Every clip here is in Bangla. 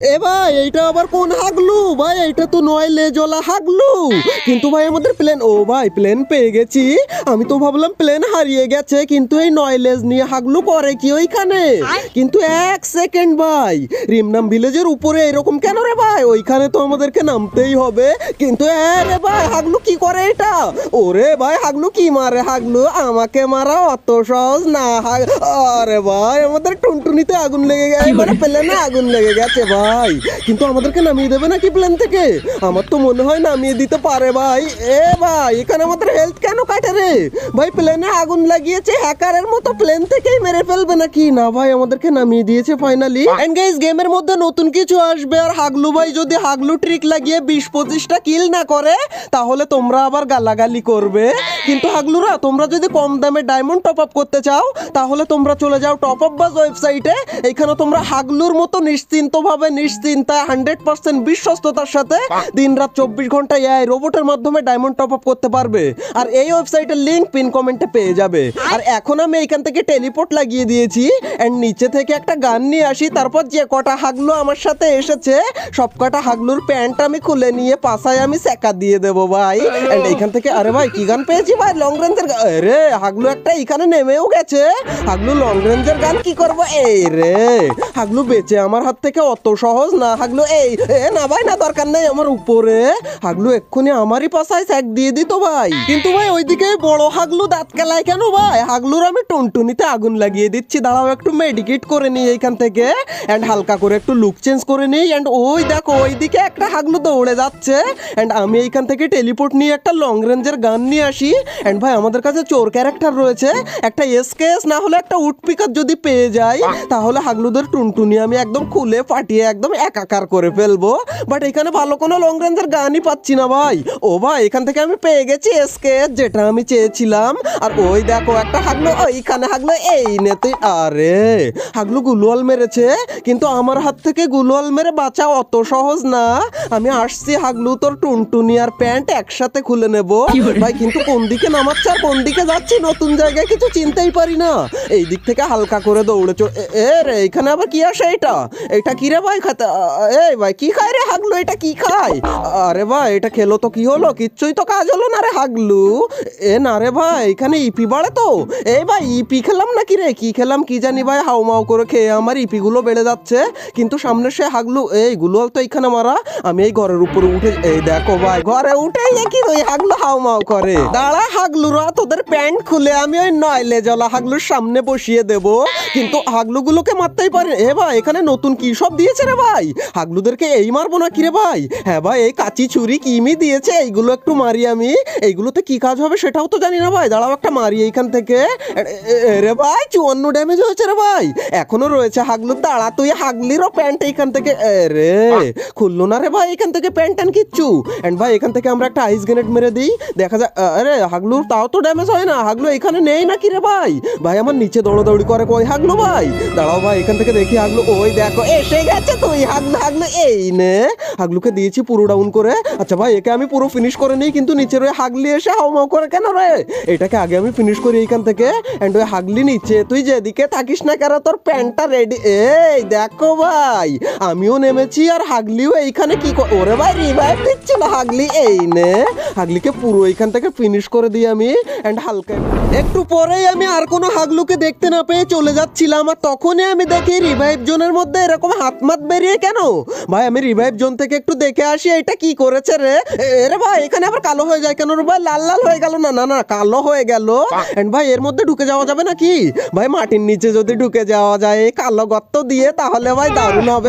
এ ভাই এইটা আবার কোন হাগলু ভাই? এইটা তো নয় লেজওয়ালা হাগলু। কিন্তু ভাই আমাদের প্লেন, ও ভাই প্লেন পেয়ে গেছি। আমি তো ভাবলাম প্লেন হারিয়ে গেছে, কিন্তু এই নয় লেজ নিয়ে হাগলু করে কি ওইখানে? কিন্তু এক সেকেন্ড ভাই, রিমনাম ভিলেজের উপরে এরকম কেন রে ভাই? ওইখানে তো আমাদেরকে নামতেই হবে। কিন্তু রে ভাই হাগলু কি করে এটা? ওরে ভাই হাগলু কি মারে? হাগলু আমাকে মারা অত সহজ না। আরে ভাই আমাদের টুনটুনিতে আগুন লেগে গেছে, মানে প্লেনে আগুন লেগে গেছে ভাই। কিন্তু আমাদেরকে নামিয়ে দেবে নাকি প্লেন থেকে? আমার তো মনে হয় নামিয়ে দিতে পারে ভাই। এ ভাই এখানে আমাদের হেলথ কেন কাটে রে ভাই? প্লেনে আগুন লাগিয়েছে, হ্যাকারের মতো প্লেন থেকেই মেরে ফেলবে নাকি? না ভাই আমাদেরকে নামিয়ে দিয়েছে ফাইনালি। এন্ড গাইস গেমের মধ্যে নতুন কিছু আসবে, আর হাগলু ভাই যদি হাগলু ট্রিক লাগিয়ে 20-25টা কিল না করে তাহলে তোমরা আবার গালাগালি করবে। কিন্তু হাগলুরা তোমরা যদি কম দামে ডায়মন্ড টপ আপ করতে চাও তাহলে তোমরা চলে যাও টপ আপ বাজ ওয়েবসাইটে। এখানে তোমরা হাগলুর মতো নিশ্চিন্তভাবে নিশ্চিন্তায় 100% বিশ্বস্ততার সাথে দিনরাত 24 ঘন্টা এআই রোবটের মাধ্যমে ডায়মন্ড টপ আপ করতে পারবে। আর এই ওয়েবসাইটের লিংক পিন কমেন্টে পেয়ে যাবে। আর এখন আমি এখান থেকে টেলিপোর্ট লাগিয়ে দিয়েছি, এন্ড নিচে থেকে একটা গান নিয়ে আসি। তারপর যে কটা হাগলু আমার সাথে এসেছে সব কটা হাগলুর প্যান্ট আমি খুলে নিয়ে পাশায় আমি সেকা দিয়ে দেবো ভাই। এন্ড এইখান থেকে আরে ভাই কি গান পেয়েছি ভাই? লং রেঞ্জের। রে হাগলু একটা এখানে নেমেও গেছে। হাগলু লং রেঞ্জের গান কি করবো? এই রে হাগলু বেঁচে আমার হাত থেকে অত সহজ না। হাগলু এই না ভাই না, দরকার নেই আমার উপরে। হাগলু এক্ষুনি আমারই পাশায় স্যাক দিয়ে দিত ভাই। কিন্তু ভাই ওইদিকে বড় হাগলু দাঁত কেলায় কেন ভাই? হাগলুর আমি টুনটুনিতে আগুন লাগিয়ে দিচ্ছি। দাঁড়াও একটু মেডিকেট করে নিই এইখান থেকে, এন্ড হালকা করে একটু লুক চেঞ্জ করে নিই। এন্ড ওই দেখো ওইদিকে একটা হাগলু দৌড়ে যাচ্ছে, এন্ড আমি এইখান থেকে টেলিপোর্ট নিয়ে একটা লং রেঞ্জের গান নিয়ে আসি। এন্ড ভাই আমাদের কাছে চোর ক্যারেক্টার রয়েছে, একটা এসকেএস না হলে একটা উড পিকার যদি পেয়ে যাই তাহলে হাগলুদের টুনটুনি আমি একদম খুলে ফাটিয়ে একদম একাকার করে ফেলবো। বাট এখানে ভালো কোনো লং রেঞ্জের গানই পাচ্ছি না ভাই। ও ভাই এখান থেকে আমি পেয়ে গেছি এসকেএস, যেটা আমি চেয়েছিলাম। আর ওই দেখো একটা হাগলু ওইখানে। হাগলু এই নে তুই। আরে হাগলু গুলওয়াল মেরেছে, কিন্তু আমার হাত থেকে গুলওয়াল মেরে বাঁচা অত সহজ না। আমি আসছি হাগলু তোর টুনটুনি আর প্যান্ট একসাথে খুলে নেব ভাই। কিন্তু কোন দিকে নামাচ্ছে আর কোন দিকে যাচ্ছি নতুন জায়গায় কিছু চিনতেই পারি না। এই দিক থেকে হালকা করে দৌড়ে চল। এ রে এখানে আবার কি আসে? এটা কি রে ভাই খাতে? এই ভাই কি খায় রে হাগলু? এটা কি খায়? আরে ভাই এটা খেলো তো কি হলো? কিচ্ছুই তো কাজ হলো না রে হাগলু। এ না রে ভাই এখানে ইপি বাড়ে তো। এই ভাই ইপি খেলাম নাকি রে? কি খেলাম কি জানি ভাই, হাউমাউ করে খেয়ে আমার ইপি গুলো বেড়ে যাচ্ছে। কিন্তু সামনে সে হাগলু এই গুলো তো এইখানে মারা। আমি এই ঘরের উপরে উঠে, এই দেখো ভাই ঘরে উঠেই দেখি ওই হাগলু হাউমাউ করে। দাঁড়া হাগলুরা তোদের প্যান্ট খুলে আমি ওই নয় লেজওয়ালা হাগলুর সামনে বসিয়ে দেব। কিন্তু হাগলুগুলোকে মারতেই পারে। এ ভাই এখানে নতুন কি সব দিয়েছে রে ভাই? হাগলুদেরকে এই মারবো না কি রে ভাই? হ্যাঁ ভাই এই কাঁচি ছুরি কিমি দিয়েছে, এইগুলো একটু মারি আমি। এইগুলোতে কি কাজ হবে সেটাও তো জানি না ভাই। দাঁড়াও একটা মারি এইখান থেকে। রে ভাই 54 ড্যামেজ হয়েছে রে ভাই। এখনো রয়েছে হাগলু। দাঁড়া তুই হাগলিরও প্যান্ট এইখান থেকে। রে খুললো না রে ভাই এখান থেকে প্যান্ট ট্যান কিচ্ছু। এন্ড ভাই এখান থেকে আমরা একটা আইস গ্রেনেড মেরে দিই, দেখা যায়। আরে হাগলুর তাও তো ড্যামেজ হয় না। হাগলু এখানে নেই নাকি রে ভাই? ভাই আমার নিচে দৌড়াদৌড়ি করে কই হাগলু ভাই? দাঁড়াও ভাই এখান থেকে দেখি হাগলু। ওই দেখো এসে গেছে তুই হাগলু। হাগলু এই নে। হাগলুকে দিয়েছি পুরো ডাউন করে। আচ্ছা ভাই একে আমি পুরো ফিনিশ করে নিই, কিন্তু নিচের ওই হাগলি এসে হাউমাউ করে কেন রে? এটাকে আগে আমি ফিনিশ করি এইখান থেকে। এন্ড ওই হাগলি নিচে, তুই যেদিকে থাকিস না কেন তোর প্যান্টটা রেডি। এই দেখো ভাই আমিও নেমেছি আর হাগলিও এইখানে কি ওরে ভাই রিভাইভ দিচ্ছিল হাগলি। এই নে হাগলিকে পুরো এইখান থেকে ফিনিশ করে দিই আমি। এন্ড হালকা একটু পরেই আমি আর কোনো হাগলুকে দেখতে না পেয়ে চলে যাচ্ছিলাম, আর তখনই আমি দেখি রিভাইভ জোনের মধ্যে এরকম হাতমাত বেরিয়ে কেন। ভাই আমি রিভাইভ জোন থেকে একটু দেখে আসি এটা কি করেছে রে। রে ভাই এখানে আবার কালো হয়ে যায় কেন রে ভাই? লাল লাল হয়ে গেল না? না না কালো হয়ে গেল। এন্ড ভাই এর মধ্যে ঢুকে যাওয়া যাবে নাকি ভাই? মাটির নিচে যদি ঢুকে যাওয়া যায় এই কালো গর্ত দিয়ে তাহলে ভাই দারুণ হবে।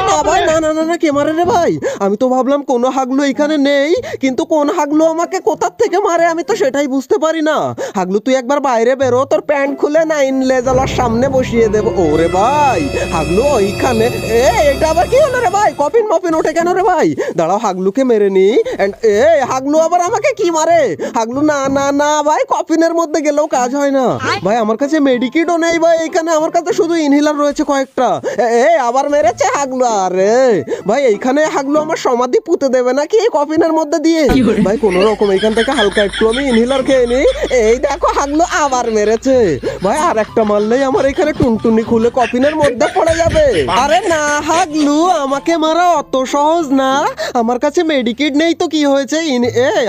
না ভাই না না না না কে মারে রে ভাই? আমি তো ভাবলাম কোনো হাগলু এখানে নেই, কিন্তু কোন হাগলু আমাকে কোথার থেকে মারে আমি তো সেটাই বুঝতে পারি না। হাগলু তুই একবার বাইরে বেরো, তোর প্যান্ট খুলে নাইন লেজালার সামনে বসিয়ে দেবো। ওরে ভাই হাগলু ওইখানে। এটা আবার কি হলো রে ভাই? কপিন মপিন ওঠে কেন রে ভাই? দাঁড়াও হাগলুকে মেরে নি। এন্ড হাগলু আবার আমাকে কি মারে? হাগলু না না না ভাই কপিনের মধ্যে গেলেও কাজ হয় না ভাই। আমার কাছে মেডিকিটও নেই ভাই এইখানে, আমার কাছে শুধু ইনহেলার রয়েছে কয়েকটা। আবার মেরেছে হাগলু। আরে ভাই এইখানে হাগলু আমার সমাধি পুঁতে দেবে নাকি এই কপিনের মধ্যে দিয়ে? ভাই কোনো রকম এইখান থেকে হালকা একটু আমি ইনহেলার খেয়ে নিই। এই দেখো হাগলু আবার মেরেছে ভাই। আর একটা মারলেই আমার এখানে এখানে টুনটুনি খুলে কফিনের মধ্যে পড়ে যাবে। আরে না হাগলু, আমাকে মারা অত সহজ না, আমার কাছে মেডিকেট নেই তো কি হয়েছে।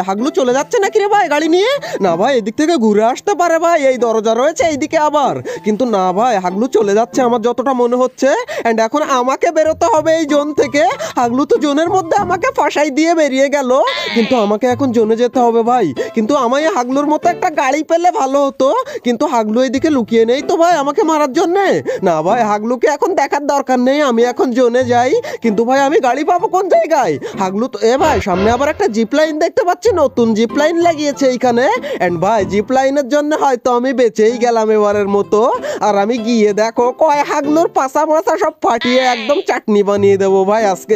হাগলু চলে যাচ্ছে নাকি রে ভাই গাড়ি নিয়ে? না ভাই এদিক থেকে ঘুরে আসতে পারে ভাই, এই দরজা রয়েছে এইদিকে আবার, কিন্তু না ভাই হাগলু চলে যাচ্ছে আমার যতটা মনে হচ্ছে। এন্ড এখন আমাকে বেরোতে হবে এই জোন থেকে। হাগলু তো জোনের মধ্যে আমাকে ফাঁসাই দিয়ে বেরিয়ে গেল, কিন্তু আমাকে এখন জোনে যেতে হবে ভাই। কিন্তু আমায় হাগলুর মতো একটা গাড়ি পেলে ভালো হতো, কিন্তু হাগলু এইদিকে লুকিয়ে নেই তো ভাই আমাকে মারার জন্যে। না ভাই হাগলুকে এখন দেখার দরকার নেই, আমি এখন জোনে যাই। কিন্তু ভাই আমি গাড়ি পাবো কোন জায়গায়? হাগলু তো ভাই সামনে আবার একটা জিপ লাইন দেখতে পাচ্ছি, নতুন জিপ লাইন লাগিয়েছে এইখানে। এন্ড ভাই জিপ লাইনের জন্য হয়তো আমি বেঁচেই গেলাম এবারের মতো। আর আমি গিয়ে দেখো কয় হাগলুর পাশা মাছা সব ফাটিয়ে একদম চাটনি বানিয়ে দেবো ভাই আজকে।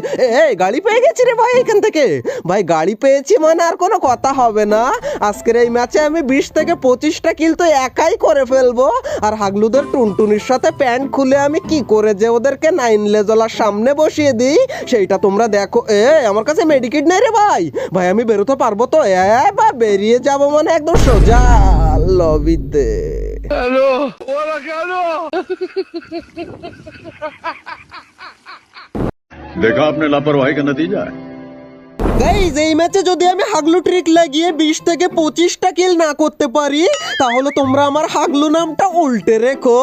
গাড়ি পেয়ে গেছি রে ভাই এখান থেকে। ভাই গাড়ি পেয়েছি মানে আর কোনো কথা হবে না, আজকের এই ম্যাচে আমি 20 থেকে 25টা কিল তো একাই করে ফেলবো। আর হাগলুদের টুনটুনির সাথে প্যান্ট খুলে আমি কি করে যে ওদেরকে 9 লেজলার সামনে বসিয়ে দিই সেইটা তোমরা দেখো। আমার কাছে মেডিকেট নেই রে ভাই। ভাই আমি বেরোতে পারবো তো? বা বেরিয়ে যাব মানে একদম সোজা লবিতে। হ্যালো ওরা কেন? देखा आपने लापरवाही का नतीजा है। গাইস এই ম্যাচে যদি আমি হাগলু ট্রিক লাগিয়ে 20 থেকে 25টা কিল না করতে পারি, তাহলে তোমরা আমার হাগলু নামটা উল্টে রেখো।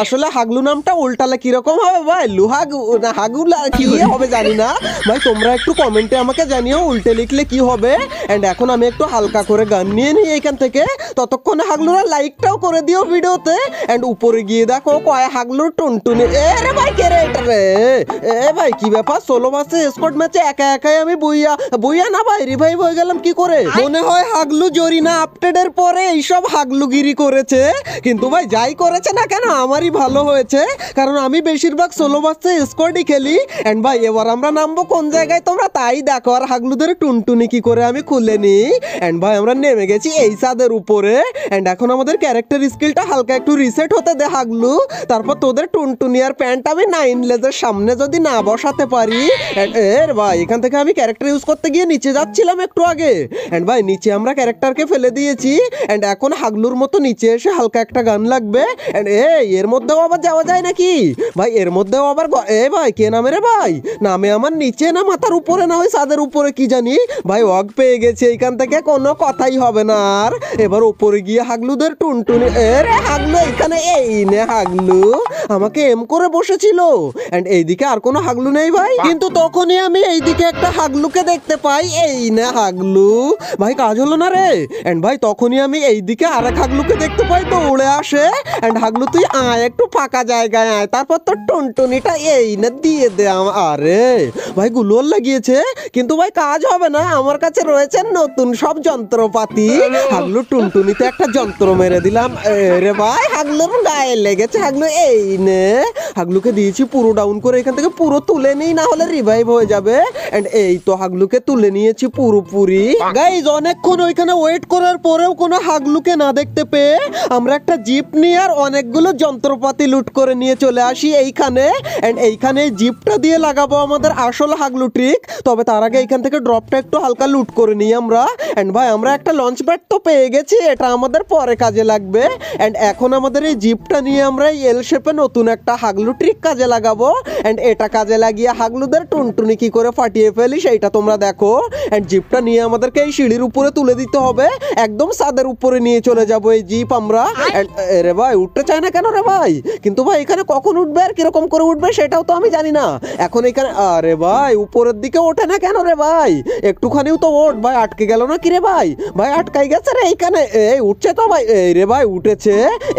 আসলে হাগলু নামটা উল্টালে কিরকম হবে ভাই? লুহাগু না হাগুলা কি হবে জানি না ভাই, তোমরা একটু কমেন্টে আমাকে জানিও উল্টে লিখলে কি হবে। এন্ড এখন আমি একটু হালকা করে গান নিয়ে নিই এখান থেকে, ততক্ষণে হাগলুরা লাইকটাও করে দিও ভিডিওতে। এন্ড উপরে গিয়ে দেখো কয় হাগলুর টুনটুনি। রে ভাই কে রে এটা রে? ভাই কি ব্যাপার, সোলো ভার্সেস স্কোয়াড ম্যাচে একা একাই আমি বইয়া না ভাই রিভাইভ হয়ে গেলাম কি করে? মনে হয় হাগলু জরিনা আপডেটের পরে এইসব হাগলুগিরি করেছে। কিন্তু ভাই যাই করেছে না কেন আমারই ভালো হয়েছে, কারণ আমি বেশিরভাগ সোলো ভার্সেস স্কোয়াডই খেলি। এন্ড ভাই এবার আমরা নামবো কোন জায়গায় তোমরা তাই দেখো। আর হাগলুদের টুনটুনি কি করে আমি খুলে নিই। এন্ড ভাই আমরা নেমে গেছি এই ছাদের উপরে। এন্ড এখন আমাদের ক্যারেক্টার স্কিলটা হালকা একটু রিসেট হতে দে হাগলু, তারপর তোদের টুনটুনি আর প্যান্ট আমি 9 লেজের সামনে যদি না বসাতে পারি। ভাই এখান থেকে আমি ক্যারেক্টার ইউজ করতে গিয়ে নিচে যাচ্ছিলাম একটু আগে। এন্ড ভাই নিচে আমরা ক্যারেক্টারকে ফেলে দিয়েছি। এন্ড এখন হাগলুর মতো নিচে এসে হালকা একটা গান লাগবে। এন্ড এর মধ্যেও আবার যাওয়া যায় নাকি ভাই? এর মধ্যেও আবার ভাই কে নামে রে ভাই? নামে আমার নিচে না মাথার উপরে না ওই ছাদের উপরে কি জানি। ভাই ওয়াগ পেয়ে গেছে, এইখান থেকে কোনো কথাই হবে না আর। এবার উপরে গিয়ে হাগলুদের টুনটুনি। রে হাগলু এইখানে এই নে হাগলু আমাকে এম করে বসেছিল। এন্ড এইদিকে আর কোনো হাগলু নেই ভাই, কিন্তু তখনই আমি এইদিকে একটা হাগলুকে দেখতে পাই। এই না হাগলু ভাই কাজ হলো না রে। এন্ড ভাই তখনই আমি এইদিকে আরেক হাগলুকে দেখতে পাই, তো উড়ে আসে। এন্ড হাগলু তুই আয় একটু ফাঁকা জায়গায় আয়, তারপর তোর টুনটুনিটা এই না দিয়ে দে। আরে ভাই গুলোর লাগিয়েছে, কিন্তু ভাই কাজ হবে না, আমার কাছে রয়েছে নতুন সব যন্ত্রপাতি। হাগলু টুনটুনিতে একটা যন্ত্র মেরে দিলাম। রে ভাই হাগলুর গায়ে লেগেছে। হাগলু এই নে, হাগলুকে দিয়েছি পুরো ডাউন করে, এখান থেকে পুরো তুলে নিই না হলে রিভাইভ হয়ে যাবে। এন্ড এই তো হাগলুকে তুলে নিয়েছি পুরোপুরি। গাইজ অনেকক্ষণ ওইখানে ওয়েট করার পরেও কোনো হাগলুকে না দেখতে পেয়ে আমরা একটা জিপ নিয়ে আর অনেকগুলো যন্ত্রপাতি লুট করে নিয়ে চলে আসি এইখানে। এন্ড এইখানে জিপটা দিয়ে লাগাবো আমাদের আসল হাগলু ট্রিক। তবে তার আগে এইখান থেকে ড্রপটা একটু হালকা লুট করে নিই আমরা। এন্ড ভাই আমরা একটা লঞ্চ প্যাড তো পেয়ে গেছি, এটা আমাদের পরে কাজে লাগবে। এন্ড এখন আমাদের এই জিপটা নিয়ে আমরা এল শেপে নতুন একটা হাগলু ট্রিক কাজে লাগাবো। এন্ড এটা কাজে লাগিয়ে হাগলুদের টুনটুনি কি করে ফাটিয়ে ফেলি সেইটা তোমরা দেখো। এন্ড জিপটা নিয়ে আমাদেরকে এই সিঁড়ির উপরে তুলে দিতে হবে, একদম ছাদের উপরে নিয়ে চলে যাবো এই জিপ আমরা। রে ভাই উঠতে চায় না কেন রে ভাই? কিন্তু ভাই এখানে কখন উঠবে আর কিরকম করে উঠবে সেটাও তো আমি জানি না এখন এখানে। আরে ভাই উপরের দিকে ওঠে না কেন রে ভাই? একটুখানিও তো ওঠ ভাই, আটকে গেল না কি রে ভাই? ভাই আটকাই গেছে রে এইখানে। এই উঠছে তো ভাই, এই রে ভাই উঠেছে।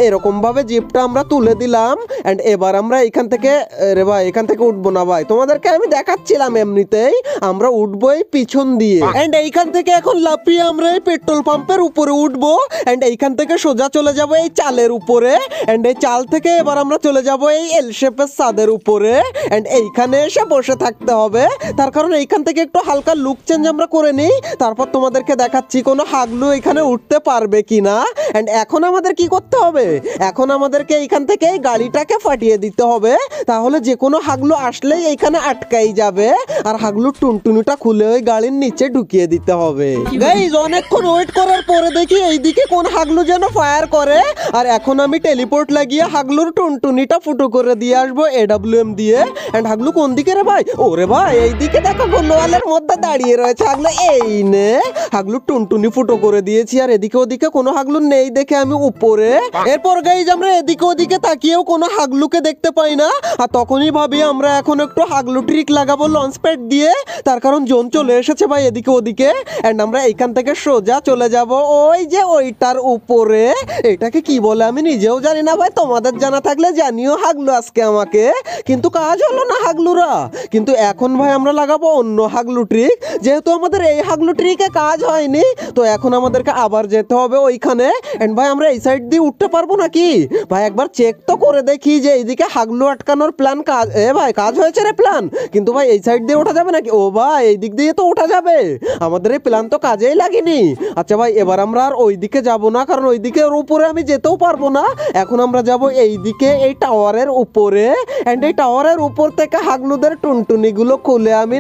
এরকম ভাবে জিপটা আমরা তুলে দিলাম। এন্ড এবার আমরা এখান থেকে, রে ভাই এখান থেকে উঠবো না ভাই, তোমাদেরকে আমি দেখাচ্ছিলাম এমনিতেই, আমরা উঠবো এই পিছন দিয়ে। এন্ড এইখান থেকে এখন লাফিয়ে আমরা এই পেট্রোল পাম্পের উপরে উঠবো। এন্ড এইখান থেকে সোজা চলে যাব এই চালের উপরে। এন্ড এই চাল থেকে এবার আমরা চলে যাব এই এল শেপের ছাদের উপরে। এন্ড এইখানে এসে বসে থাকতে হবে, তার কারণ এইখান থেকে একটু হালকা লুক চেঞ্জ আমরা করে নিই, তারপর তোমাদেরকে দেখাচ্ছি কোনো হাগলু এখানে উঠতে পারবে কিনা। এন্ড এখন আমাদের কি করতে হবে, এখন আমাদেরকে এইখান থেকে এই গাড়িটাকে ফাটিয়ে দিতে হবে, তাহলে যে কোনো হাগলু আসলেই এইখানে আটকাই যাবে, আর হাগলুর টুনটুনিটা খুলে ওই গাড়ির নিচে ঢুকিয়ে দিতে হবে। গাইস অনেকক্ষণ ওয়েট করার পরে দেখি এইদিকে কোন হাগলু যেন ফায়ার করে, আর এখন আমি টেলিপোর্ট লাগিয়ে হাগলুর টুনটুনিটা ফুটো করে দিয়ে আসবো AWM দিয়ে। এন্ড হাগলু কোন দিকে রে ভাই, ওরে ভাই এইদিকে দেখো গোলওয়ালের মধ্যে দাঁড়িয়ে রয়েছে হাগলু, এই নে হাগলুর টুনটুনি ফুটো করে দিয়েছি। আর এদিকে ওদিকে কোনো হাগলু নেই দেখে আমি উপরে। এরপর গাইজ আমরা এদিকে ওদিকে তাকিয়েও কোনো হাগলুকে দেখতে পাই না, আর তখনই ভাবি আমরা এখন একটু হাগলু ট্রিক লাগাবো লঞ্চ প্যাড দিয়ে, তার কারণ জোন চলে এসেছে ভাই এদিকে ওদিকে। এন্ড আমরা এইখান থেকে সোজা চলে যাব ওই যে ওইটার উপরে, এটাকে কি বলে আমি নিজেও জানি না ভাই, তোমাদের জানা থাকলে জানিও হাগলু আজকে আমাকে। কিন্তু কাজ হলো না হাগলুরা, কিন্তু এখন ভাই আমরা লাগাবো অন্য হাগলু ট্রিক। যেহেতু আমাদের এই হাগলু ট্রিকে কাজ হয়নি, তো এখন আমাদেরকে আবার যেতে হবে ওইখানে। এন্ড ভাই আমরা এই সাইড দিয়ে উঠতে পারবো নাকি ভাই, একবার চেক তো করে দেখি যে এইদিকে হাগলু আটকানোর প্ল্যান কাজ, এ ভাই কাজ হয়েছে রে প্ল্যান। কিন্তু ভাই এই সাইড দিয়ে ওঠা যাবে নাকি, ও ভাই এই দিক দিয়ে তো ওঠা যাবে, আমাদের এই প্ল্যান তো কাজেই লাগেনি। আচ্ছা ভাই এবার আমরা আর ওই দিকে যাবো না, কারণ ওই দিকে উপরে আমি যেতেও পারবো না। এখন আমরা যাব এই দিকে এই টাওয়ারের উপরে, এন্ড এই টাওয়ারের উপর থেকে হাগলুদের টুনটুনি গুলো খুলে আমি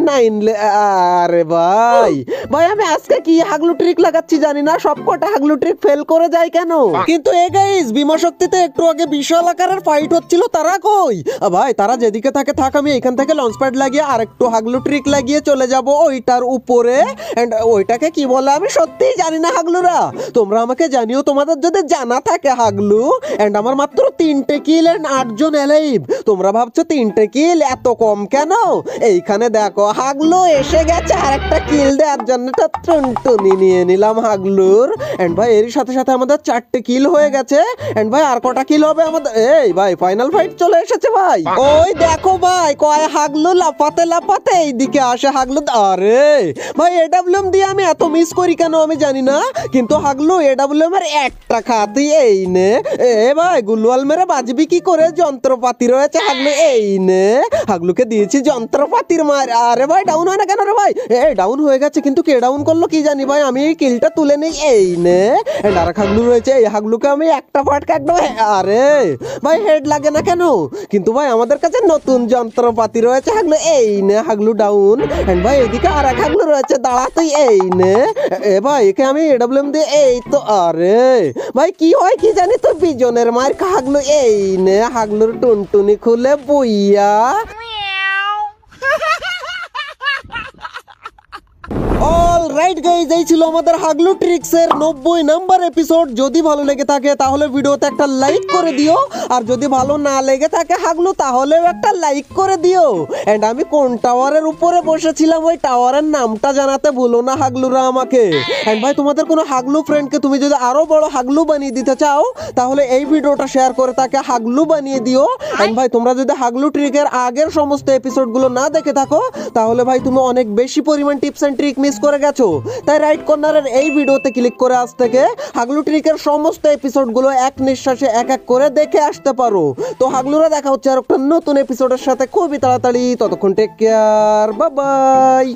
আরে ভাই ভাই আমি আজকে কি হাগলু ট্রিক লাগাচ্ছি জানি না, সব কটা হাগলু ট্রিক ফেল করে যায় কেন। কিন্তু এই গাইস বিমা শক্তিতে একটু আগে বিশাল আকারের ফাইট হচ্ছিল, তারা কই ভাই, তারা যেদিকে থাকে থাক, আমি এখান থেকে লঞ্চ প্যাড লাগিয়ে আর একটু হাগলু ট্রিক লাগিয়ে চলে যাব ওইটার উপরে। এন্ড ওইটাকে কি বলে আমি সত্যিই জানি না হাগলুরা, তোমরা আমাকে জানিও তোমাদের যদি জানা থাকে হাগলু। এন্ড আমার মাত্র 3টে কিল এন্ড 8 জন এলাইভ, তোমরা ভাবছো 3টে কিল এত কম কেন, এইখানে দেখো হাগলু এসে গেছে আর একটা কিল দেওয়ার জন্য টুনটুনি নিয়ে নিলাম হাগলুর। এন্ড ভাই এর সাথে সাথে আমাদের 4টে কিল হয়ে গেছে। এন্ড ভাই আর কটা কিল হবে আমাদের, এই ভাই ফাইনাল ফাইট চলে এসেছে ভাই, ওই দেখো ভাই কয় হাগলু লাফাতে লাফাতে এইদিকে আসে হাগলু। আরে ভাই AWM দিয়ে আমি এত মিস করি কেন আমি জানি না, কিন্তু হাগলু AWM এর একটা খাতি এই নে, এ ভাই গুলওয়াল মেরে বাজবি কি করে, যন্ত্রপাতি রয়েছে হাগলু, এই নে হাগলুকে দিয়েছি যন্ত্রপাতির মার। আরে ভাই ডাউন হয় না কেন রে ভাই, এই ডাউন হয়ে গেছে, কিন্তু কে ডাউন করলো কি জানি ভাই, আমি এই কিলটা তুলে নেই, এই নে। এন্ড আর হাগলু রয়েছে, এই হাগলুকে আমি একটা ফাটকা একদম, আরে ভাই হেড লাগে না কেন, কিন্তু ভাই আমাদের কাছে নতুন যন্ত্রপাতি রয়েছে হাগলু, এই নে হাগলু ডাউন। এন্ড ভাই এদিকে আর এক হাগলু রয়েছে, দাঁড়া তুই, এই নে। এ ভাই একে আমি AWM দিয়ে, এই তো আরে ভাই কি হয় কি জানি তো বিজনের মার হাগলু, এই নে হাগলুর টুনটুনি খুলে বুইয়া। অলরাইট গাইজ এই ছিল আমাদের হাগলু ট্রিক্সের 90 নাম্বার এপিসোড। যদি ভালো লেগে থাকে তাহলে ভিডিওতে একটা লাইক করে দিও, আর যদি ভালো না লেগে থাকে হাগলু তাহলেও একটা লাইক করে দিও। এন্ড আমি কোন টাওয়ারের উপরে বসেছিলাম ওই টাওয়ারের নামটা জানাতে ভুলো না হাগলুরা আমাকে। এন্ড ভাই তোমাদের কোনো হাগলু ফ্রেন্ডকে তুমি যদি আরো বড় হাগলু বানিয়ে দিতে চাও তাহলে এই ভিডিওটা শেয়ার করে তাকে হাগলু বানিয়ে দিও। এন্ড ভাই তোমরা যদি হাগলু ট্রিকের আগের সমস্ত এপিসোডগুলো না দেখে থাকো তাহলে ভাই তুমি অনেক বেশি পরিমাণ টিপস এন্ড ট্রিক মিস করে গেছো। তাই রাইট কর্নারের এই ভিডিওতে ক্লিক করে আজ থেকে হাগলু ট্রিকের সমস্ত এপিসোডগুলো এক নিঃশ্বাসে এক এক করে দেখে আসতে পারো। তো হাগলুরা দেখা হচ্ছে আর একটা নতুন এপিসোডের সাথে খুবই তাড়াতাড়ি, ততক্ষণ টেক কেয়ার, বাই বাই।